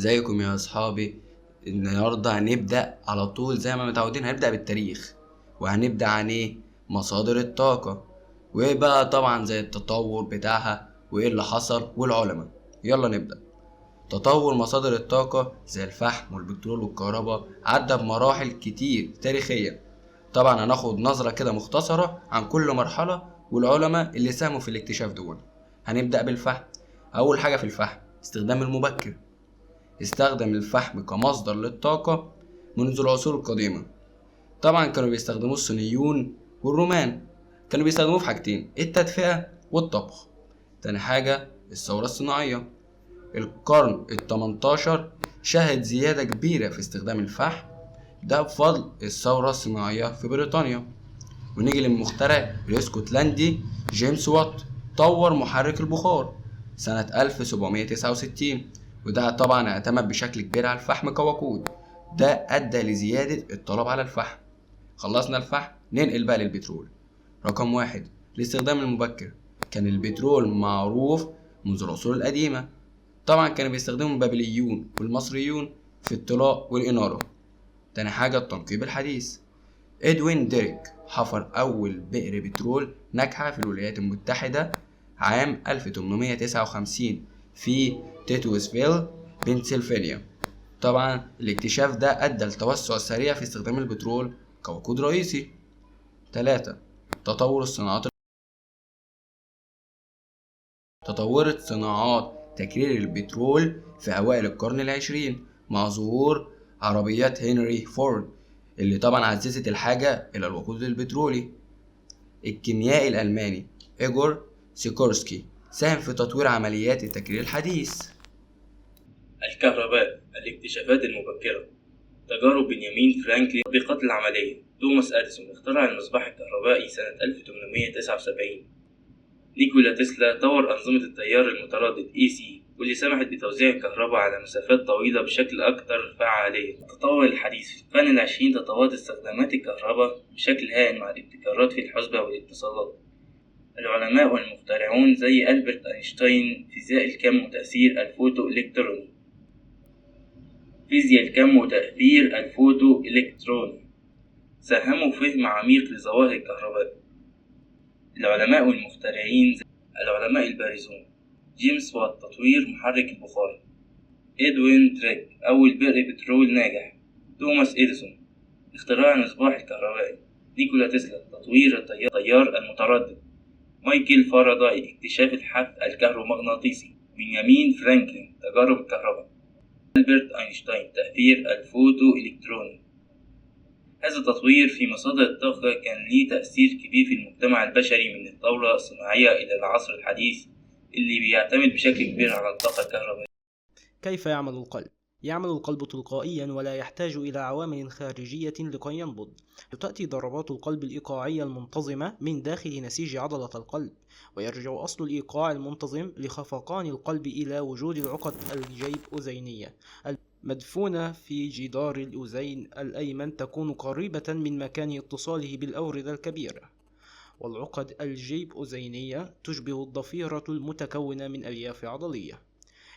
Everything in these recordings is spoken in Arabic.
ازيكم يا اصحابي؟ النهارده هنبدا على طول زي ما متعودين، هنبدا بالتاريخ. وهنبدا عن ايه؟ مصادر الطاقه. وايه بقى؟ طبعا زي التطور بتاعها وايه اللي حصل والعلماء. يلا نبدا. تطور مصادر الطاقه زي الفحم والبترول والكهرباء عدى بمراحل كتير تاريخيا. طبعا هناخد نظره كده مختصره عن كل مرحله والعلماء اللي ساهموا في الاكتشاف دول. هنبدا بالفحم. اول حاجه في الفحم استخدام المبكر. استخدم الفحم كمصدر للطاقة منذ العصور القديمة. طبعا كانوا بيستخدموه الصينيون والرومان. كانوا بيستخدموه في حاجتين: التدفئة والطبخ. تاني حاجة الثورة الصناعية. القرن التمنتاشر شهد زيادة كبيرة في استخدام الفحم، ده بفضل الثورة الصناعية في بريطانيا. ونيجي للمخترع الاسكتلندي جيمس وات. طور محرك البخار سنة 1769، وده طبعا اعتمد بشكل كبير على الفحم كوقود. ده أدى لزيادة الطلب على الفحم. خلصنا الفحم، ننقل بقى للبترول. رقم واحد الاستخدام المبكر. كان البترول معروف منذ العصور القديمة. طبعا كانوا بيستخدموا البابليون والمصريون في الطلاء والإنارة. تاني حاجة التنقيب الحديث. إدوين ديريك حفر أول بئر بترول ناجحة في الولايات المتحدة عام 1859 في تيتوسفيل بنسلفانيا. طبعا الاكتشاف ده أدى لتوسع سريع في استخدام البترول كوقود رئيسي. 3. تطور الصناعات. تطورت صناعات تكرير البترول في أوائل القرن العشرين مع ظهور عربيات هنري فورد، اللي طبعا عززت الحاجة إلى الوقود البترولي. الكيميائي الألماني إيجور سيكورسكي ساهم في تطوير عمليات التكرير الحديث. الكهرباء، الاكتشافات المبكرة. تجارب بنيامين فرانكلين. تطبيقات العملية. توماس أديسون اخترع المصباح الكهربائي سنة 1879. نيكولا تسلا طور أنظمة التيار المتردد AC، واللي سمحت بتوزيع الكهرباء على مسافات طويلة بشكل أكثر فعالية. التطور الحديث في القرن العشرين تطورت استخدامات الكهرباء بشكل هائل مع الابتكارات في الحسبة والاتصالات. العلماء والمخترعون زي ألبرت أينشتاين فيزياء الكم وتأثير الفوتو إلكتروني. فيزياء الكم وتأثير الفوتو إلكتروني ساهموا في فهم عميق لظواهر الكهرباء. العلماء والمخترعين زي العلماء البارزون: جيمس وات تطوير محرك البخار، إدوين دريك أول بئر بترول ناجح، توماس إديسون اختراع المصباح الكهربائي، نيكولا تسلا تطوير التيار المتردد، مايكل فاراداي اكتشاف الحث الكهرومغناطيسي، بنيامين فرانكلين تجارب الكهرباء، ألبرت أينشتاين تأثير الفوتو إلكتروني. هذا التطوير في مصادر الطاقة كان ليه تأثير كبير في المجتمع البشري من الثورة الصناعية إلى العصر الحديث اللي بيعتمد بشكل كبير على الطاقة الكهربائية. كيف يعمل القلب؟ يعمل القلب تلقائيا ولا يحتاج إلى عوامل خارجية لكي ينبض. تأتي ضربات القلب الإيقاعية المنتظمة من داخل نسيج عضلة القلب، ويرجع أصل الإيقاع المنتظم لخفقان القلب إلى وجود العقد الجيب أذينية مدفونة في جدار الأذين الأيمن، تكون قريبة من مكان اتصاله بالأوردة الكبيرة. والعقد الجيب أذينية تشبه الضفيرة المتكونة من ألياف عضلية.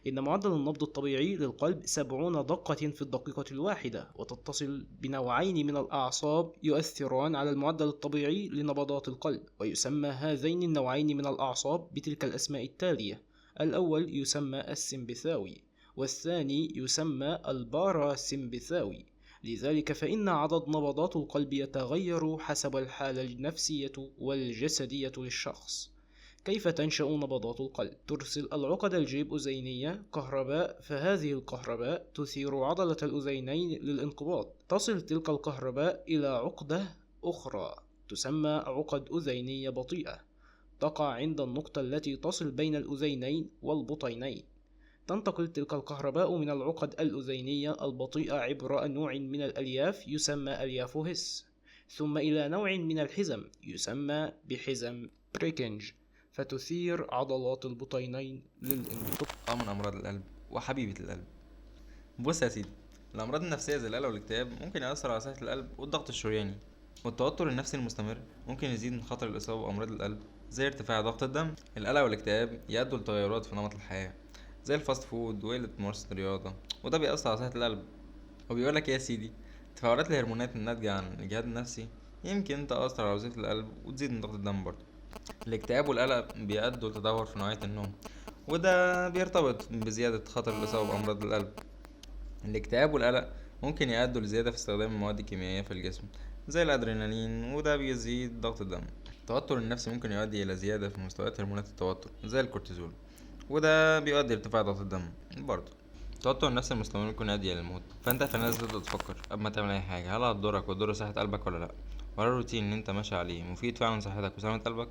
إن معدل النبض الطبيعي للقلب 70 دقة في الدقيقة الواحدة، وتتصل بنوعين من الأعصاب يؤثران على المعدل الطبيعي لنبضات القلب، ويسمى هذين النوعين من الأعصاب بتلك الأسماء التالية: الأول يسمى السمبثاوي، والثاني يسمى الباراسمبثاوي. لذلك فإن عدد نبضات القلب يتغير حسب الحالة النفسية والجسدية للشخص. كيف تنشأ نبضات القلب؟ ترسل العقد الجيب أذينية كهرباء، فهذه الكهرباء تثير عضلة الأذينين للانقباض. تصل تلك الكهرباء إلى عقدة أخرى تسمى عقد أذينية بطيئة، تقع عند النقطة التي تصل بين الأذينين والبطينين. تنتقل تلك الكهرباء من العقد الأذينية البطيئة عبر نوع من الألياف يسمى ألياف هس، ثم إلى نوع من الحزم يسمى بحزم بريكنج، فتثير عضلات البطينين للانقباض. من أمراض القلب وحبيبة القلب. بص يا سيدي، الأمراض النفسية زي القلق والاكتئاب ممكن يأثر على صحة القلب، والضغط الشرياني والتوتر النفسي المستمر ممكن يزيد من خطر الإصابة بأمراض القلب زي ارتفاع ضغط الدم. القلق والاكتئاب يؤدوا لتغيرات في نمط الحياة زي الفاست فود وقلة ممارسة الرياضة، وده بيأثر على صحة القلب. وبيقولك إيه يا سيدي، تفاعلات الهرمونات الناتجة عن الإجهاد النفسي يمكن تأثر على وظيفة القلب وتزيد من ضغط الدم برضه. الاكتئاب والقلق بيؤدوا لتدهور في نوعية النوم، وده بيرتبط بزيادة خطر الإصابة بأمراض القلب. الاكتئاب والقلق ممكن يؤدوا لزيادة في استخدام المواد الكيميائية في الجسم زي الأدرينالين، وده بيزيد ضغط الدم. التوتر النفسي ممكن يؤدي إلى زيادة في مستويات هرمونات التوتر زي الكورتيزول، وده بيؤدي لارتفاع ضغط الدم برضه. التوتر النفسي المستمر ممكن يؤدي إلى الموت، فأنت في الناس تبدأ تفكر قبل ما تعمل أي حاجة، هل هتضرك وتضر صحة قلبك ولا لأ، وهل الروتين اللي أنت ماشي عليه مفيد فعلا لصحتك وسلامة قلبك.